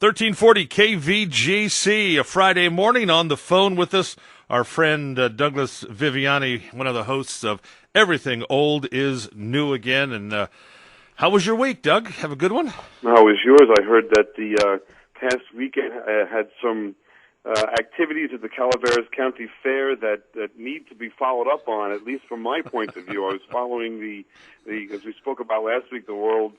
1340 KVGC, a Friday morning. On the phone with us, our friend Douglas Viviani, one of the hosts of Everything Old is New Again. And how was your week, Doug? Have a good one? How was yours? I heard that the past weekend had some activities at the Calaveras County Fair that need to be followed up on, at least from my point of view. I was following the as we spoke about last week, the world's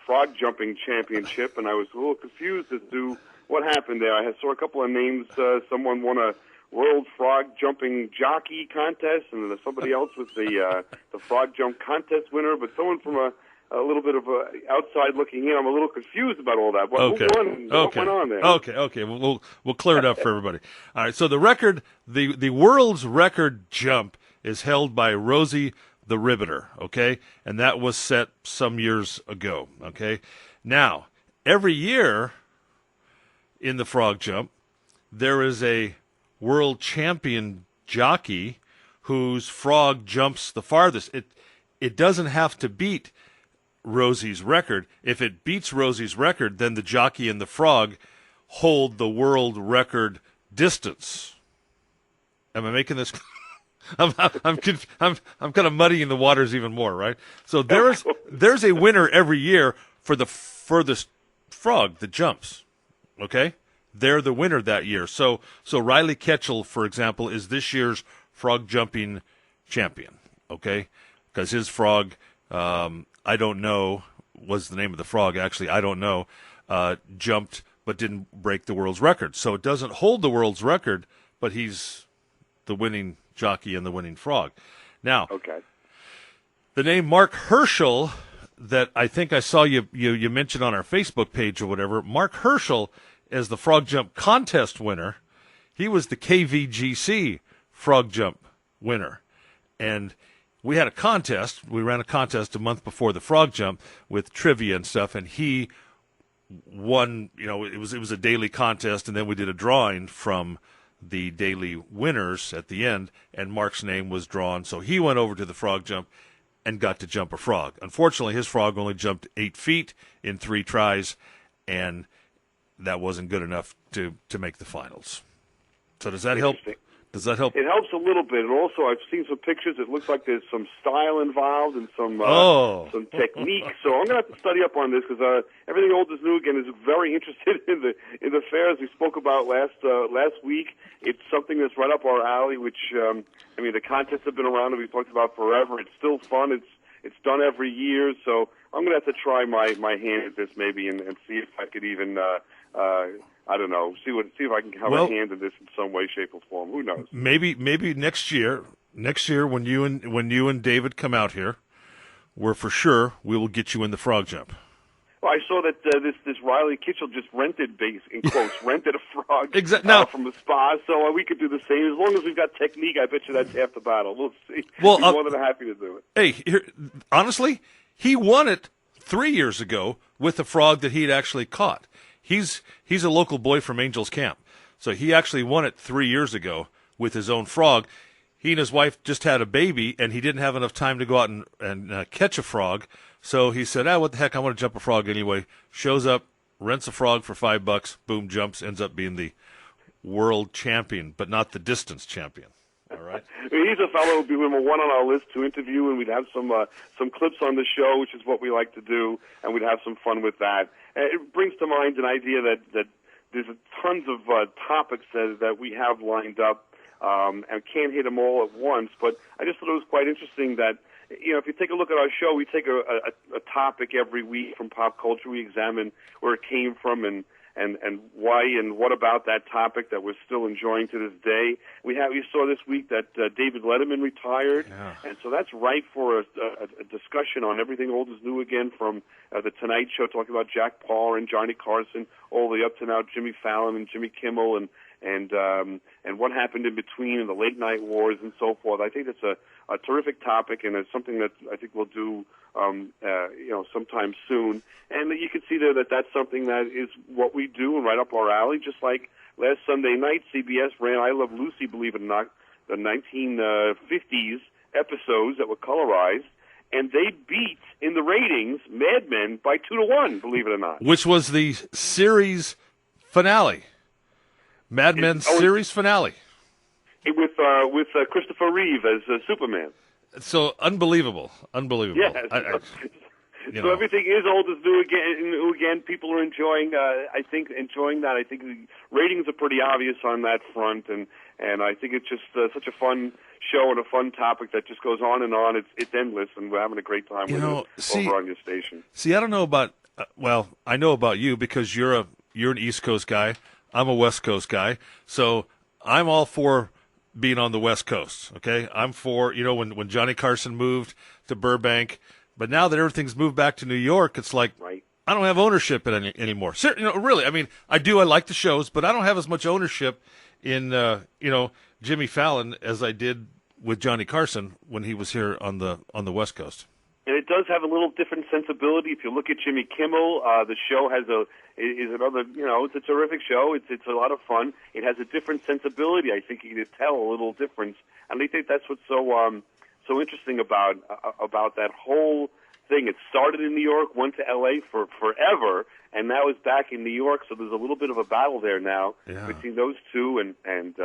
frog jumping championship, and I was a little confused as to what happened there. I saw a couple of names. Someone won a world frog jumping jockey contest, and somebody else was the frog jump contest winner. But someone from a little bit of a outside looking in, I'm a little confused about all that. What went on there? Okay. We'll clear it up for everybody. All right. So the record, the world's record jump is held by Rosie the Riveter, okay? And that was set some years ago, okay? Now, every year in the frog jump, there is a world champion jockey whose frog jumps the farthest. It doesn't have to beat Rosie's record. If it beats Rosie's record, then the jockey and the frog hold the world record distance. Am I making this? I'm kind of muddying the waters even more, right? So there's a winner every year for the furthest frog that jumps. Okay, they're the winner that year. So Riley Ketchel, for example, is this year's frog jumping champion. Okay, because his frog, I don't know, was the name of the frog. Actually, I don't know, jumped but didn't break the world's record. So it doesn't hold the world's record, but he's the winning jockey and the winning frog. Now, okay. The name Mark Herschel that I think I saw you mentioned on our Facebook page or whatever, Mark Herschel as the frog jump contest winner, he was the KVGC frog jump winner. And we had a contest. We ran a contest a month before the frog jump with trivia and stuff, and he won. You know, it was a daily contest, and then we did a drawing from the daily winners at the end, and Mark's name was drawn. So he went over to the frog jump and got to jump a frog. Unfortunately, his frog only jumped 8 feet in 3 tries, and that wasn't good enough to make the finals. So does that help? Does that help? It helps a little bit, and also I've seen some pictures. It looks like there's some style involved and some technique. So I'm going to have to study up on this because Everything Old is New Again is very interested in the fairs we spoke about last week. It's something that's right up our alley. Which the contests have been around and we've talked about forever. It's still fun. It's done every year. So I'm going to have to try my hand at this maybe and see if I could even. I don't know. See if I can have a hand in this in some way, shape, or form. Who knows? Maybe next year when you and David come out here, we will get you in the frog jump. Well, I saw that this Riley Kitchell just rented rented a frog from the spa. So we could do the same as long as we've got technique. I bet you that's half the battle. We'll see. Well, I'm more than happy to do it. Hey, honestly, he won it 3 years ago with a frog that he'd actually caught. He's a local boy from Angels Camp, so he actually won it 3 years ago with his own frog. He and his wife just had a baby, and he didn't have enough time to go out and catch a frog. So he said, what the heck, I want to jump a frog anyway. Shows up, rents a frog for $5, boom, jumps, ends up being the world champion, but not the distance champion. All right. He's a fellow who'd be number one on our list to interview, and we'd have some clips on the show, which is what we like to do, and we'd have some fun with that. It brings to mind an idea that there's tons of topics that we have lined up, and can't hit them all at once. But I just thought it was quite interesting that, if you take a look at our show, we take a topic every week from pop culture. We examine where it came from and why and what about that topic that we're still enjoying to this day. We saw this week that David Letterman retired, and so that's right for a discussion on Everything Old is New Again, from the Tonight Show talking about Jack Paar and Johnny Carson, all the way up to now Jimmy Fallon and Jimmy Kimmel and what happened in between and the late night wars and so forth. I think it's a terrific topic, and it's something that I think we'll do sometime soon. And you can see there that that's something that is what we do and right up our alley. Just like last Sunday night, CBS ran I Love Lucy, believe it or not, the 1950s episodes that were colorized. and they beat in the ratings Mad Men by 2-1. Believe it or not, which was the series finale, Mad Men series finale, with Christopher Reeve as Superman. So unbelievable. Yes. So everything is old is new again. People are enjoying. I think that. I think the ratings are pretty obvious on that front, and I think it's just such a fun show and a fun topic that just goes on and on. It's endless, and we're having a great time with it over on your station. See, I don't know about. Well, I know about you because you're an East Coast guy. I'm a West Coast guy, so I'm all for being on the West Coast. Okay, I'm for when Johnny Carson moved to Burbank. But now that everything's moved back to New York, it's like right. I don't have ownership in it anymore. Really, I mean, I do. I like the shows, but I don't have as much ownership in Jimmy Fallon as I did with Johnny Carson when he was here on the West Coast. And it does have a little different sensibility. If you look at Jimmy Kimmel, the show is another. It's a terrific show. It's a lot of fun. It has a different sensibility. I think you can tell a little difference, and I think that's what's so interesting about that whole thing. It started in New York, went to L.A. for forever, and now it's back in New York. So there's a little bit of a battle there now between those two, and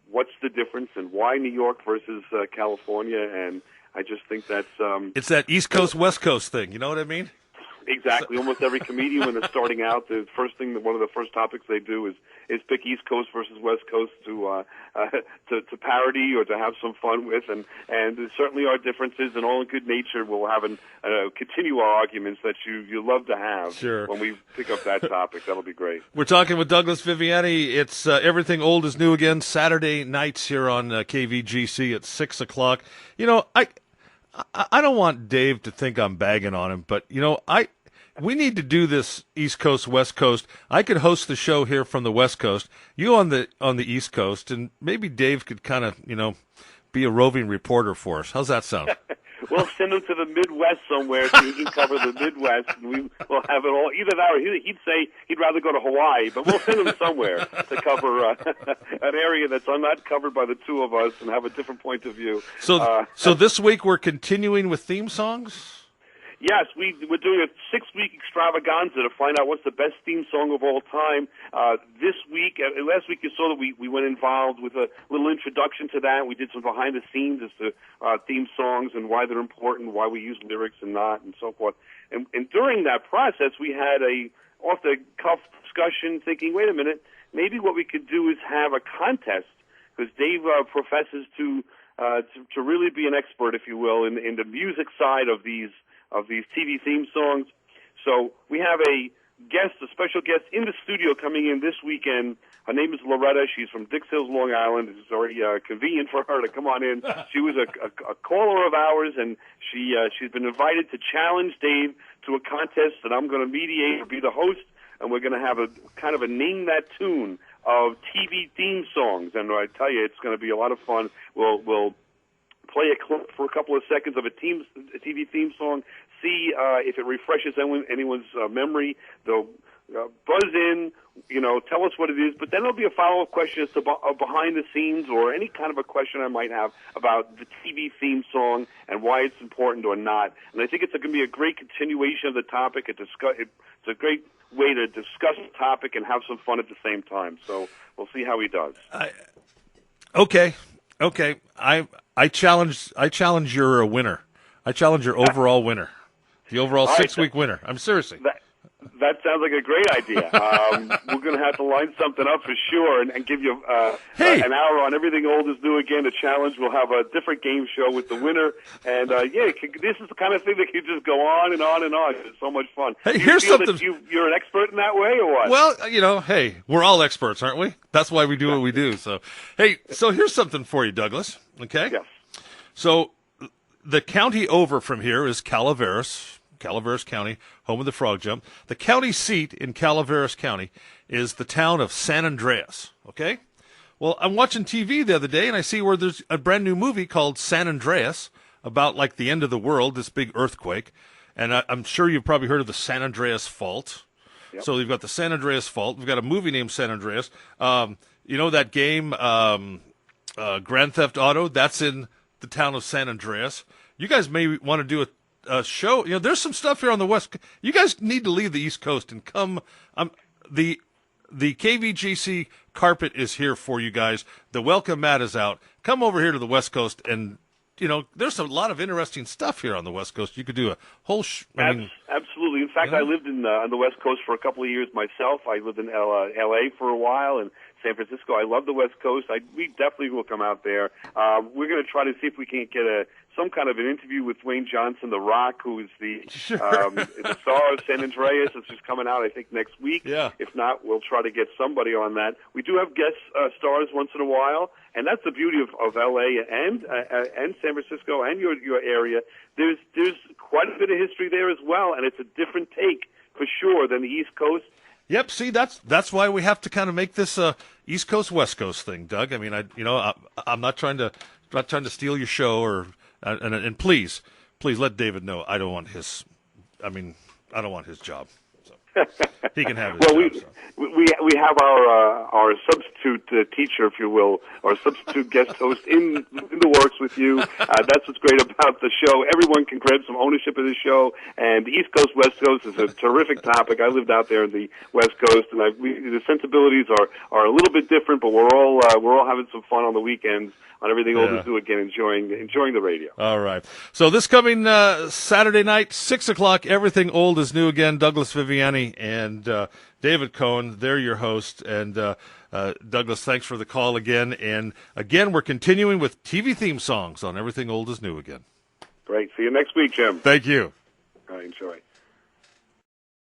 what's the difference, and why New York versus California? And I just think that's it's that East Coast West Coast thing. You know what I mean? Exactly. Almost every comedian when they're starting out, the first thing, one of the first topics they do is pick East Coast versus West Coast to parody or to have some fun with, and there certainly are differences, and all in good nature we'll have continue our arguments that you love to have. Sure. When we pick up that topic. That'll be great. We're talking with Douglas Viviani. It's Everything Old is New Again, Saturday nights here on KVGC at 6 o'clock. I don't want Dave to think I'm bagging on him, but we need to do this East Coast West Coast. I could host the show here from the West Coast, you on the East Coast, and maybe Dave could kind of be a roving reporter for us. How's that sound? We'll send him to the Midwest somewhere so he can cover the Midwest, and we'll have it all. Either that or he'd say he'd rather go to Hawaii, but we'll send him somewhere to cover an area that's not covered by the two of us and have a different point of view. So this week we're continuing with theme songs? Yes, we're doing a 6-week extravaganza to find out what's the best theme song of all time. This week, last week you saw that we went involved with a little introduction to that. We did some behind the scenes as to theme songs and why they're important, why we use lyrics and not, and so forth. And during that process, we had a off-the-cuff discussion thinking, wait a minute, maybe what we could do is have a contest, because Dave professes to really be an expert, if you will, in the music side of these TV theme songs. So we have a special guest in the studio coming in this weekend. Her name is Loretta. She's from Dix Hills, Long Island. It's already convenient for her to come on in. She was a caller of ours, and she's been invited to challenge Dave to a contest that I'm going to mediate or be the host, and we're going to have a kind of a name that tune of TV theme songs. And I tell you, it's going to be a lot of fun. We'll play a clip for a couple of seconds of a TV theme song, see if it refreshes anyone's memory. They'll buzz in, tell us what it is, but then there'll be a follow-up question as to behind the scenes or any kind of a question I might have about the TV theme song and why it's important or not. And I think it's going to be a great continuation of the topic. It's a great way to discuss the topic and have some fun at the same time. So we'll see how he does. Okay. I challenge your winner. I challenge your overall winner. The overall 6-week winner. I'm seriously. That sounds like a great idea. We're going to have to line something up for sure and give you an hour on Everything Old is New Again, a challenge. We'll have a different game show with the winner. And, this is the kind of thing that can just go on and on and on. It's so much fun. Hey, here's something. You're an expert in that way or what? Well, hey, we're all experts, aren't we? That's why we do what we do. So, so here's something for you, Douglas. Okay? Yes. So the county over from here is Calaveras County, home of the frog jump. The county seat in Calaveras County is the town of San Andreas, okay? Well, I'm watching TV the other day, and I see where there's a brand new movie called San Andreas about, like, the end of the world, this big earthquake. And I'm sure you've probably heard of the San Andreas Fault. Yep. So we've got the San Andreas Fault. We've got a movie named San Andreas. That game, Grand Theft Auto, that's in the town of San Andreas. you guys may want to do a show. You know, there's some stuff here on the West. You guys need to leave the East Coast and come. The KVGC carpet is here for you guys. The welcome mat is out. Come over here to the West Coast, and you know, there's a lot of interesting stuff here on the West Coast. You could do a whole. Absolutely. In fact, I lived on the West Coast for a couple of years myself. I lived in L.A. for a while and San Francisco. I love the West Coast. We definitely will come out there. We're going to try to see if we can get some kind of an interview with Dwayne Johnson, The Rock, who is the star of San Andreas. It's just coming out, I think, next week. Yeah. If not, we'll try to get somebody on that. We do have guest stars once in a while, and that's the beauty of L.A. and San Francisco and your area. There's quite a bit of history there as well, and it's a different take for sure than the East Coast. Yep. See, that's why we have to kind of make this East Coast West Coast thing, Doug. I mean, I'm not trying to steal your show and please let David know I don't want his job. So he can have his job. We have our substitute teacher, if you will, or substitute guest host in the works with you. That's what's great about the show. Everyone can grab some ownership of the show, and the East Coast West Coast is a terrific topic. I lived out there in the West Coast, and the sensibilities are a little bit different, but we're all having some fun on the weekends on Everything Old is New Again, enjoying the radio. All right. So this coming Saturday night, 6 o'clock, Everything Old is New Again. Douglas Viviani and David Cohn, they're your host. And Douglas, thanks for the call again. And again, we're continuing with TV theme songs on Everything Old is New Again. Great. See you next week, Jim. Thank you. All right, enjoy.